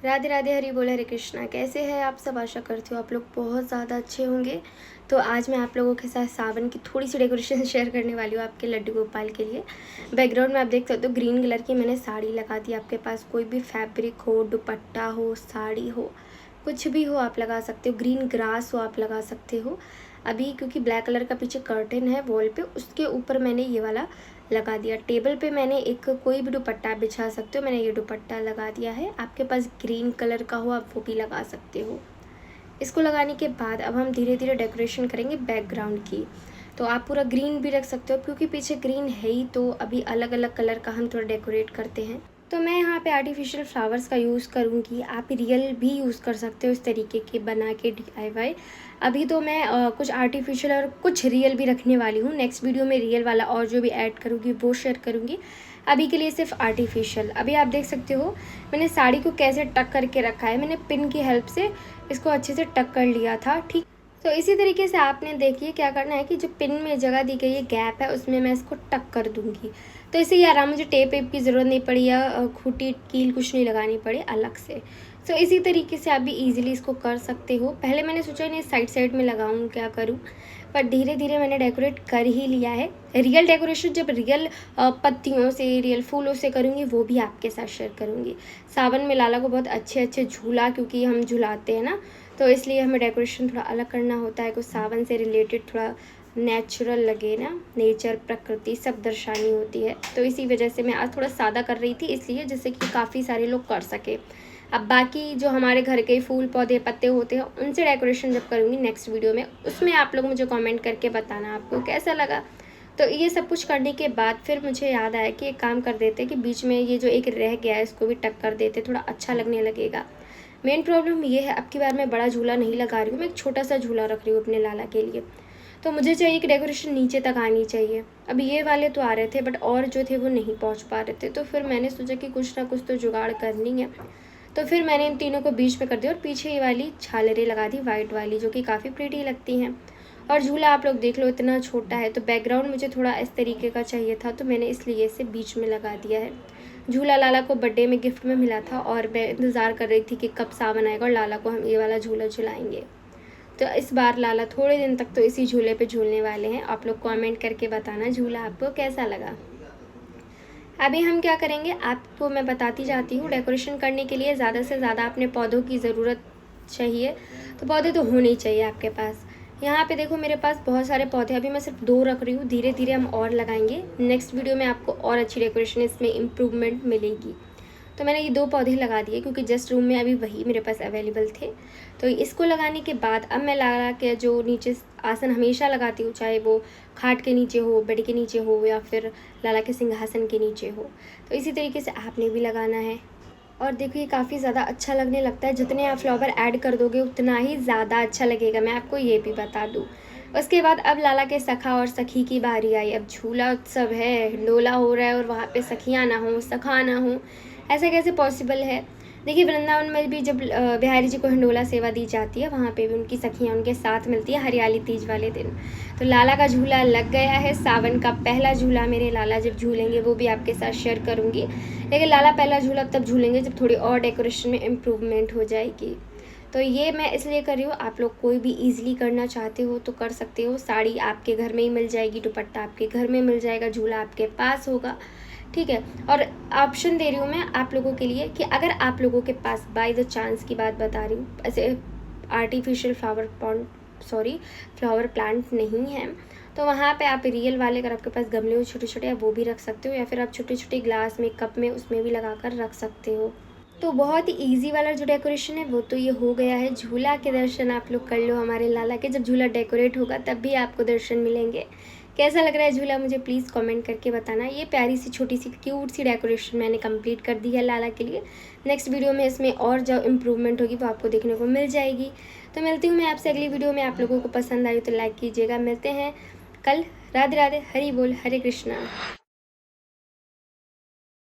राधे राधे, हरि बोल, हरे कृष्णा। कैसे हैं आप सब? आशा करती हूँ आप लोग बहुत ज़्यादा अच्छे होंगे। तो आज मैं आप लोगों के साथ सावन की थोड़ी सी डेकोरेशन शेयर करने वाली हूँ आपके लड्डू गोपाल के लिए। बैकग्राउंड में आप देख सकते हो ग्रीन कलर की मैंने साड़ी लगा दी। आपके पास कोई भी फैब्रिक हो, दुपट्टा हो, साड़ी हो, कुछ भी हो आप लगा सकते हो। ग्रीन ग्रास हो आप लगा सकते हो। अभी क्योंकि ब्लैक कलर का पीछे कर्टेन है वॉल पे, उसके ऊपर मैंने ये वाला लगा दिया। टेबल पे मैंने एक कोई भी दुपट्टा बिछा सकते हो, मैंने ये दुपट्टा लगा दिया है। आपके पास ग्रीन कलर का हो आप वो भी लगा सकते हो। इसको लगाने के बाद अब हम धीरे धीरे डेकोरेशन करेंगे बैकग्राउंड की। तो आप पूरा ग्रीन भी रख सकते हो क्योंकि पीछे ग्रीन है ही, तो अभी अलग अलग कलर का हम थोड़ा डेकोरेट करते हैं। तो मैं यहाँ पे आर्टिफिशियल फ्लावर्स का यूज़ करूँगी। आप रियल भी यूज़ कर सकते हो इस तरीके के बना के DIY। अभी तो मैं कुछ आर्टिफिशियल और कुछ रियल भी रखने वाली हूँ। नेक्स्ट वीडियो में रियल वाला और जो भी ऐड करूँगी वो शेयर करूँगी। अभी के लिए सिर्फ आर्टिफिशियल। अभी आप देख सकते हो मैंने साड़ी को कैसे टक करके रखा है। मैंने पिन की हेल्प से इसको अच्छे से टक कर लिया था, ठीक। तो इसी तरीके से आपने देखिए क्या करना है कि जो पिन में जगह दी गई है, गैप है, उसमें मैं इसको टक कर दूंगी। तो इससे ये आराम, मुझे टेप वेप की ज़रूरत नहीं पड़ी या खूटी कील कुछ नहीं लगानी पड़ी अलग से। तो इसी तरीके से आप भी ईजिली इसको कर सकते हो। पहले मैंने सोचा नहीं साइड साइड में लगाऊँ क्या करूँ, पर धीरे धीरे मैंने डेकोरेट कर ही लिया है। रियल डेकोरेशन जब रियल पत्तियों से, रियल फूलों से करूँगी वो भी आपके साथ शेयर करूँगी। सावन में लाला को बहुत अच्छे अच्छे झूला, क्योंकि हम झुलाते हैं ना, तो इसलिए हमें डेकोरेशन थोड़ा अलग करना होता है। कुछ सावन से रिलेटेड थोड़ा नेचुरल लगे ना, नेचर प्रकृति सब दर्शानी होती है। तो इसी वजह से मैं आज थोड़ा सादा कर रही थी, इसलिए जैसे कि काफ़ी सारे लोग कर सके। अब बाकी जो हमारे घर के फूल पौधे पत्ते होते हैं उनसे डेकोरेशन जब करूँगी नेक्स्ट वीडियो में, उसमें आप लोग मुझे कमेंट करके बताना आपको कैसा लगा। तो ये सब कुछ करने के बाद फिर मुझे याद आया कि एक काम कर देते कि बीच में ये जो एक रह गया है इसको भी टक कर देते, थोड़ा अच्छा लगने लगेगा। मेन प्रॉब्लम ये है अब की बार मैं बड़ा झूला नहीं लगा रही हूँ, मैं एक छोटा सा झूला रख रही हूँ अपने लाला के लिए। तो मुझे चाहिए कि डेकोरेशन नीचे तक आनी चाहिए। अब ये वाले तो आ रहे थे बट और जो थे वो नहीं पहुँच पा रहे थे, तो फिर मैंने सोचा कि कुछ ना कुछ तो जुगाड़ करनी है। तो फिर मैंने इन तीनों को बीच में कर दिया और पीछे ये वाली झालरें लगा दी वाइट वाली, जो कि काफ़ी प्रीटी लगती हैं। और झूला आप लोग देख लो इतना छोटा है, तो बैकग्राउंड मुझे थोड़ा इस तरीके का चाहिए था, तो मैंने इसलिए इसे बीच में लगा दिया है। झूला लाला को बर्थडे में गिफ्ट में मिला था और मैं इंतज़ार कर रही थी कि कब सावन आएगा और लाला को हम ये वाला झूला झुलाएंगे। तो इस बार लाला थोड़े दिन तक तो इसी झूले पे झूलने वाले हैं। आप लोग कमेंट करके बताना झूला आपको कैसा लगा। अभी हम क्या करेंगे आपको मैं बताती जाती हूँ। डेकोरेशन करने के लिए ज़्यादा से ज़्यादा अपने पौधों की ज़रूरत चाहिए, तो पौधे तो होने ही चाहिए आपके पास। यहाँ पे देखो मेरे पास बहुत सारे पौधे, अभी मैं सिर्फ 2 रख रही हूँ, धीरे धीरे हम और लगाएंगे। नेक्स्ट वीडियो में आपको और अच्छी डेकोरेशन, इसमें इम्प्रूवमेंट मिलेगी। तो मैंने ये 2 पौधे लगा दिए क्योंकि जस्ट रूम में अभी वही मेरे पास अवेलेबल थे। तो इसको लगाने के बाद अब मैं लगा के जो नीचे आसन हमेशा लगाती हूँ, चाहे वो खाट के नीचे हो, बेड के नीचे हो या फिर लाला के सिंहासन के नीचे हो, तो इसी तरीके से आपने भी लगाना है। और देखो ये काफ़ी ज़्यादा अच्छा लगने लगता है, जितने आप फ्लावर ऐड कर दोगे उतना ही ज़्यादा अच्छा लगेगा, मैं आपको ये भी बता दूँ। उसके बाद अब लाला के सखा और सखी की बारी आई। अब झूला उत्सव है, हिंडोला हो रहा है और वहाँ पे सखियाँ ना हो, सखा ना हो, ऐसा कैसे पॉसिबल है। देखिए वृंदावन में भी जब बिहारी जी को हिंडोला सेवा दी जाती है, वहाँ पे भी उनकी सखियाँ उनके साथ मिलती है हरियाली तीज वाले दिन। तो लाला का झूला लग गया है, सावन का पहला झूला मेरे लाला जब झूलेंगे वो भी आपके साथ शेयर करूँगी। लेकिन लाला पहला झूला तब झूलेंगे जब थोड़ी और डेकोरेशन में इम्प्रूवमेंट हो जाएगी। तो ये मैं इसलिए कर रही हूँ, आप लोग कोई भी ईजिली करना चाहते हो तो कर सकते हो। साड़ी आपके घर में ही मिल जाएगी, दुपट्टा आपके घर में मिल जाएगा, झूला आपके पास होगा, ठीक है। और ऑप्शन दे रही हूँ मैं आप लोगों के लिए कि अगर आप लोगों के पास बाय द चांस की बात बता रही हूँ, ऐसे आर्टिफिशियल फ्लावर प्लांट नहीं है, तो वहाँ पे आप रियल वाले, अगर आपके पास गमले हो छोटे छोटे, आप वो भी रख सकते हो, या फिर आप छोटे छोटे ग्लास में, कप में, उसमें भी लगा कर रख सकते हो। तो बहुत ही ईजी वाला जो डेकोरेशन है वो तो ये हो गया है। झूला के दर्शन आप लोग कर लो हमारे लाला के, जब झूला डेकोरेट होगा तब भी आपको दर्शन मिलेंगे। कैसा लग रहा है झूला मुझे प्लीज़ कमेंट करके बताना। ये प्यारी सी छोटी सी क्यूट सी डेकोरेशन मैंने कंप्लीट कर दी है लाला के लिए। नेक्स्ट वीडियो में इसमें और जो इम्प्रूवमेंट होगी वो आपको देखने को मिल जाएगी। तो मिलती हूँ मैं आपसे अगली वीडियो में। आप लोगों को पसंद आई तो लाइक कीजिएगा। मिलते हैं कल। राधे राधे, हरि बोल, हरे कृष्णा।